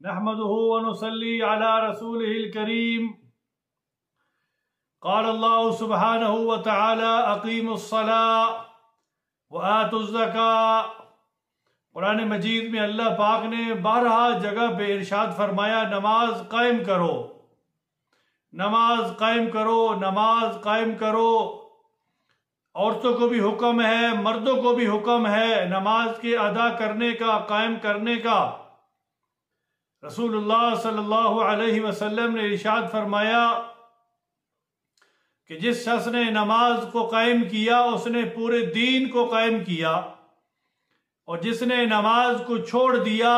نحمده ونصلي على رسوله الكريم قال الله سبحانه وتعالى اقیموا الصلاة وآتوا الزکاة۔ قرآن مجید میں اللہ پاک نے بارہا جگہ پہ ارشاد فرمایا نماز قائم کرو، نماز قائم کرو، نماز قائم کرو۔ عورتوں کو بھی حکم ہے، مردوں کو بھی حکم ہے نماز کے ادا کرنے کا، قائم کرنے کا۔ رسول اللہ صلی اللہ علیہ وسلم نے ارشاد فرمایا کہ جس شخص نے نماز کو قائم کیا اس نے پورے دین کو قائم کیا، اور جس نے نماز کو چھوڑ دیا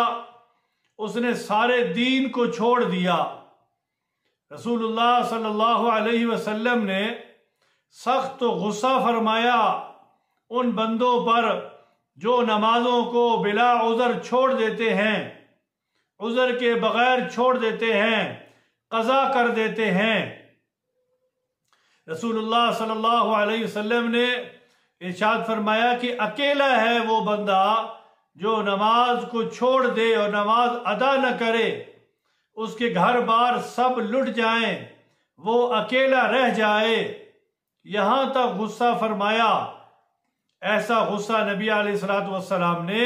اس نے سارے دین کو چھوڑ دیا۔ رسول اللہ صلی اللہ علیہ وسلم نے سخت غصہ فرمایا ان بندوں پر جو نمازوں کو بلا عذر چھوڑ دیتے ہیں، عذر کے بغیر چھوڑ دیتے ہیں، قضا کر دیتے ہیں۔ رسول اللہ صلی اللہ علیہ وسلم نے ارشاد فرمایا کہ اکیلا ہے وہ بندہ جو نماز کو چھوڑ دے اور نماز ادا نہ کرے، اس کے گھر بار سب لٹ جائیں، وہ اکیلا رہ جائے۔ یہاں تک غصہ فرمایا۔ ایسا غصہ نبی علیہ السلام نے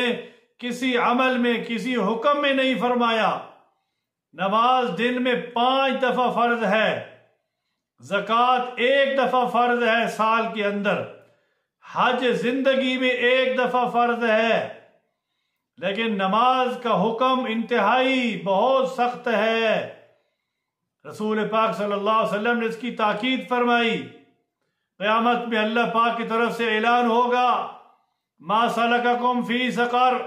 کسی عمل میں، کسی حکم میں نہیں فرمایا۔ نماز دن میں 5 دفعہ فرض ہے، زکوٰۃ 1 دفعہ فرض ہے سال کے اندر، حج زندگی میں 1 دفعہ فرض ہے، لیکن نماز کا حکم انتہائی بہت سخت ہے۔ رسول پاک صلی اللہ علیہ وسلم نے اس کی تاکید فرمائی۔ قیامت میں اللہ پاک کی طرف سے اعلان ہوگا ما سلککم فی سقر،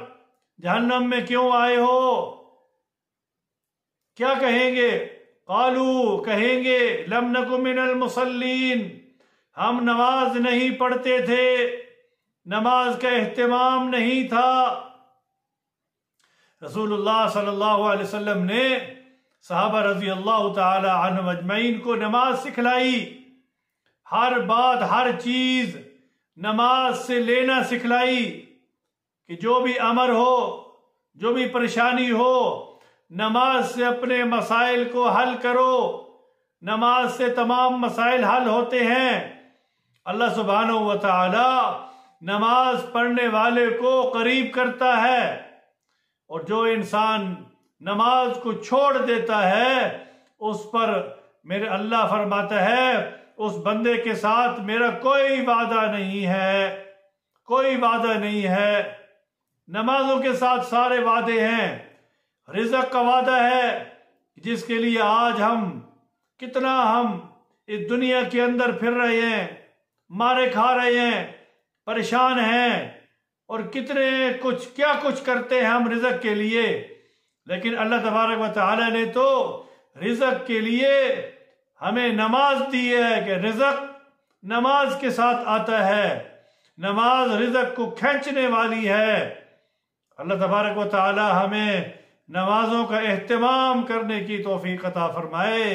جہنم میں کیوں آئے ہو؟ کیا کہیں گے؟ قالو، کہیں گے لم نک من المصلین، ہم نماز نہیں پڑھتے تھے، نماز کا اہتمام نہیں تھا۔ رسول اللہ صلی اللہ علیہ وسلم نے صحابہ رضی اللہ تعالی عنہم اجمعین کو نماز سکھلائی، ہر بات، ہر چیز نماز سے لینا سکھلائی کہ جو بھی امر ہو، جو بھی پریشانی ہو، نماز سے اپنے مسائل کو حل کرو۔ نماز سے تمام مسائل حل ہوتے ہیں۔ اللہ سبحانہ و تعالی نماز پڑھنے والے کو قریب کرتا ہے، اور جو انسان نماز کو چھوڑ دیتا ہے اس پر میرے اللہ فرماتا ہے اس بندے کے ساتھ میرا کوئی وعدہ نہیں ہے، کوئی وعدہ نہیں ہے۔ نمازوں کے ساتھ سارے وعدے ہیں۔ رزق کا وعدہ ہے جس کے لیے آج کتنا ہم اس دنیا کے اندر پھر رہے ہیں، مارے کھا رہے ہیں، پریشان ہیں، اور کیا کچھ کرتے ہیں ہم رزق کے لیے، لیکن اللہ تبارک و تعالی نے تو رزق کے لیے ہمیں نماز دی ہے کہ رزق نماز کے ساتھ آتا ہے، نماز رزق کو کھینچنے والی ہے۔ اللہ تبارک و تعالی ہمیں نمازوں کا اہتمام کرنے کی توفیق عطا فرمائے۔